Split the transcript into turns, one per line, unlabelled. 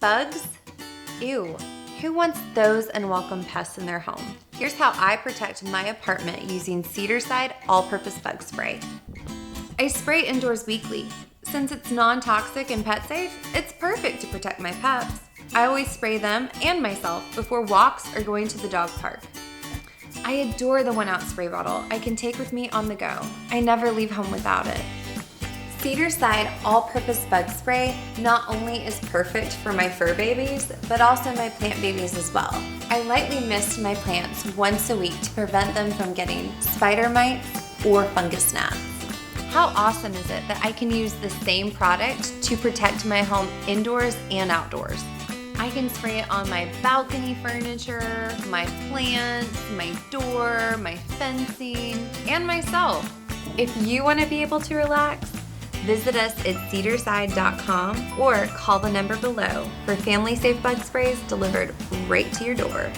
Bugs? Ew. Who wants those unwelcome pests in their home? Here's how I protect my apartment using Cedarcide All-Purpose Bug Spray. I spray indoors weekly. Since it's non-toxic and pet safe, it's perfect to protect my pets. I always spray them and myself before walks or going to the dog park. I adore the 1-ounce spray bottle I can take with me on the go. I never leave home without it. Cedarcide All-Purpose Bug Spray not only is perfect for my fur babies, but also my plant babies as well. I lightly mist my plants once a week to prevent them from getting spider mites or fungus gnats. How awesome is it that I can use the same product to protect my home indoors and outdoors? I can spray it on my balcony furniture, my plants, my door, my fencing, and myself. If you want to be able to relax, visit us at cedarcide.com or call the number below for family safe bug sprays delivered right to your door.